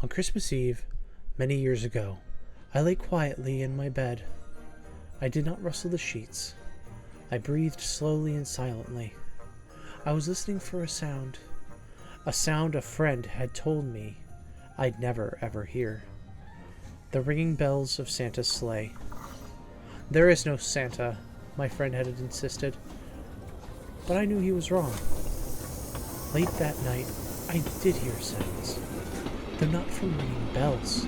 On Christmas Eve, many years ago, I lay quietly in my bed. I did not rustle the sheets. I breathed slowly and silently. I was listening for a sound a friend had told me I'd never ever hear. The ringing bells of Santa's sleigh. There is no Santa, my friend had insisted, but I knew he was wrong. Late that night, I did hear sounds, though not from ringing bells.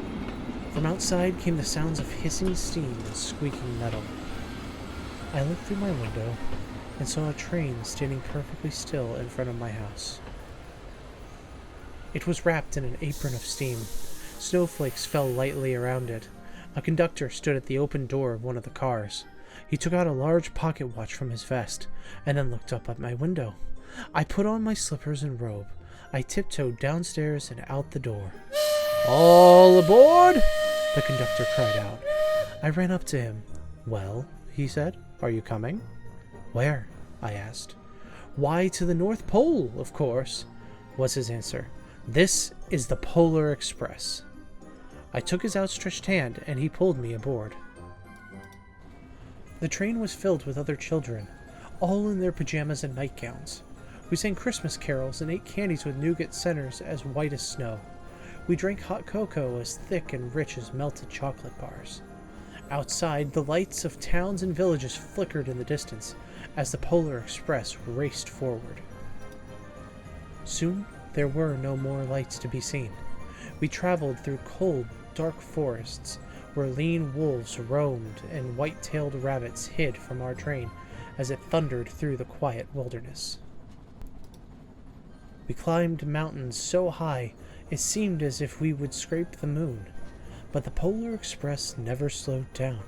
From outside came the sounds of hissing steam and squeaking metal. I looked through my window and saw a train standing perfectly still in front of my house. It was wrapped in an apron of steam. Snowflakes fell lightly around it. A conductor stood at the open door of one of the cars. He took out a large pocket watch from his vest and then looked up at my window. I put on my slippers and robe. I tiptoed downstairs and out the door. "All aboard!" the conductor cried out. I ran up to him. "Well," he said, "are you coming?" "Where?" I asked. "Why, to the North Pole, of course," was his answer. "This is the Polar Express." I took his outstretched hand, and he pulled me aboard. The train was filled with other children, all in their pajamas and nightgowns. We sang Christmas carols and ate candies with nougat centers as white as snow. We drank hot cocoa as thick and rich as melted chocolate bars. Outside, the lights of towns and villages flickered in the distance as the Polar Express raced forward. Soon, there were no more lights to be seen. We traveled through cold, dark forests where lean wolves roamed and white-tailed rabbits hid from our train as it thundered through the quiet wilderness. We climbed mountains so high it seemed as if we would scrape the moon, but the Polar Express never slowed down.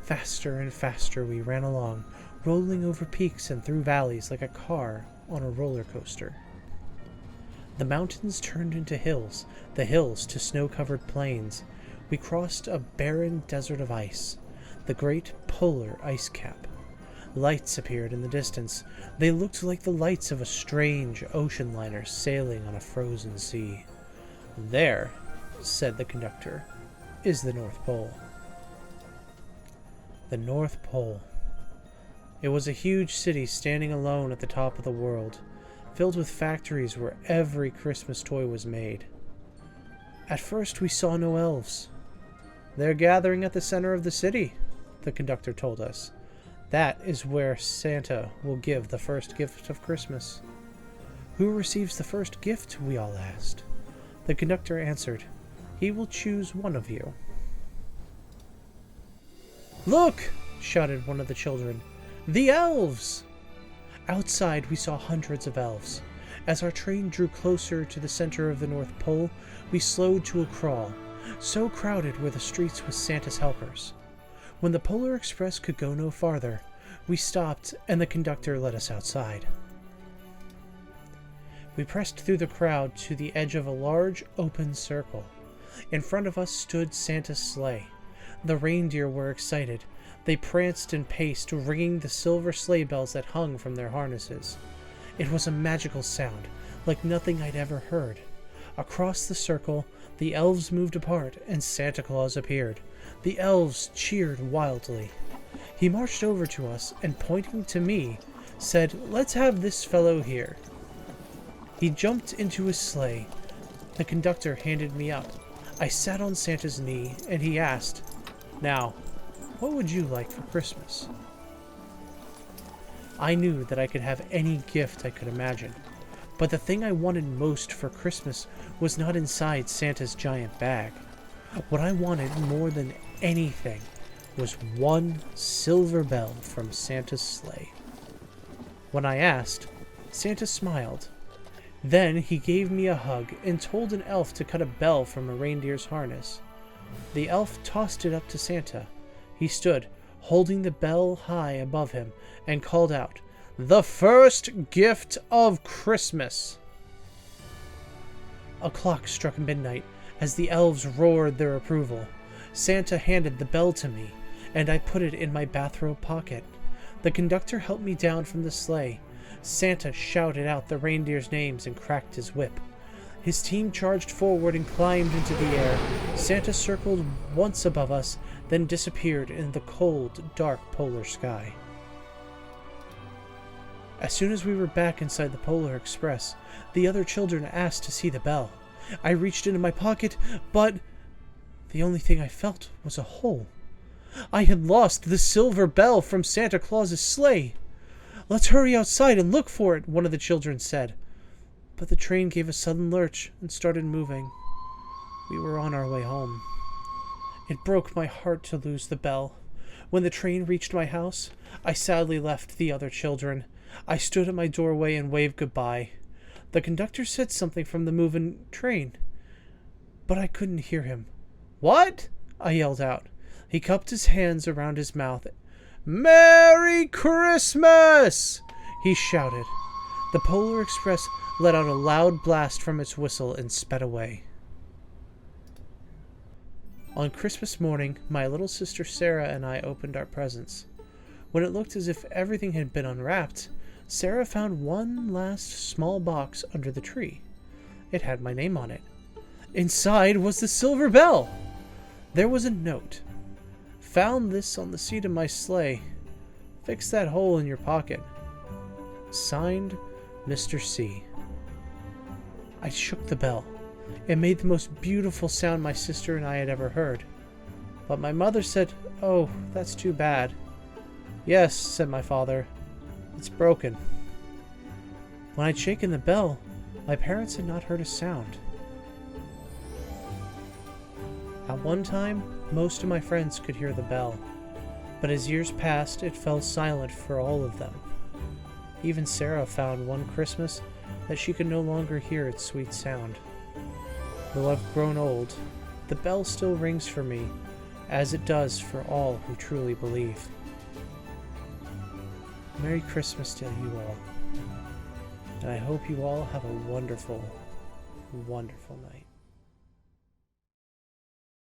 Faster and faster we ran along, rolling over peaks and through valleys like a car on a roller coaster. The mountains turned into hills, the hills to snow-covered plains. We crossed a barren desert of ice, the great polar ice cap. Lights appeared in the distance. They looked like the lights of a strange ocean liner sailing on a frozen sea. "There," said the conductor, "is the North Pole." The North Pole. It was a huge city standing alone at the top of the world, filled with factories where every Christmas toy was made. At first we saw no elves. "They're gathering at the center of the city," the conductor told us. "That is where Santa will give the first gift of Christmas." "Who receives the first gift?" we all asked. The conductor answered, "He will choose one of you." "Look!" shouted one of the children. "The elves!" Outside we saw hundreds of elves. As our train drew closer to the center of the North Pole, we slowed to a crawl. So crowded were the streets with Santa's helpers. When the Polar Express could go no farther, we stopped and the conductor let us outside. We pressed through the crowd to the edge of a large open circle. In front of us stood Santa's sleigh. The reindeer were excited. They pranced and paced, ringing the silver sleigh bells that hung from their harnesses. It was a magical sound, like nothing I'd ever heard. Across the circle, the elves moved apart and Santa Claus appeared. The elves cheered wildly. He marched over to us and, pointing to me, said, "Let's have this fellow here." He jumped into his sleigh. The conductor handed me up. I sat on Santa's knee and he asked, "Now, what would you like for Christmas?" I knew that I could have any gift I could imagine, but the thing I wanted most for Christmas was not inside Santa's giant bag. What I wanted more than anything was one silver bell from Santa's sleigh. When I asked, Santa smiled. Then he gave me a hug and told an elf to cut a bell from a reindeer's harness. The elf tossed it up to Santa. He stood, holding the bell high above him, and called out, "The first gift of Christmas!" A clock struck midnight as the elves roared their approval. Santa handed the bell to me, and I put it in my bathrobe pocket. The conductor helped me down from the sleigh. Santa shouted out the reindeers' names and cracked his whip. His team charged forward and climbed into the air. Santa circled once above us, then disappeared in the cold, dark polar sky. As soon as we were back inside the Polar Express, the other children asked to see the bell. I reached into my pocket, but the only thing I felt was a hole. I had lost the silver bell from Santa Claus's sleigh. "Let's hurry outside and look for it," one of the children said. But the train gave a sudden lurch and started moving. We were on our way home. It broke my heart to lose the bell. When the train reached my house, I sadly left the other children. I stood at my doorway and waved goodbye. The conductor said something from the moving train, but I couldn't hear him. "What?" I yelled out. He cupped his hands around his mouth. "Merry Christmas!" he shouted. The Polar Express let out a loud blast from its whistle and sped away. On Christmas morning, my little sister Sarah and I opened our presents. When it looked as if everything had been unwrapped, Sarah found one last small box under the tree. It had my name on it. Inside was the silver bell. There was a note. "Found this on the seat of my sleigh. Fix that hole in your pocket. Signed, Mr. C." I shook the bell. It made the most beautiful sound my sister and I had ever heard. But my mother said, "Oh, that's too bad." "Yes," said my father, "it's broken." When I'd shaken the bell, my parents had not heard a sound. At one time, most of my friends could hear the bell, but as years passed, it fell silent for all of them. Even Sarah found one Christmas that she could no longer hear its sweet sound. Though I've grown old, the bell still rings for me, as it does for all who truly believe. Merry Christmas to you all, and I hope you all have a wonderful, wonderful night.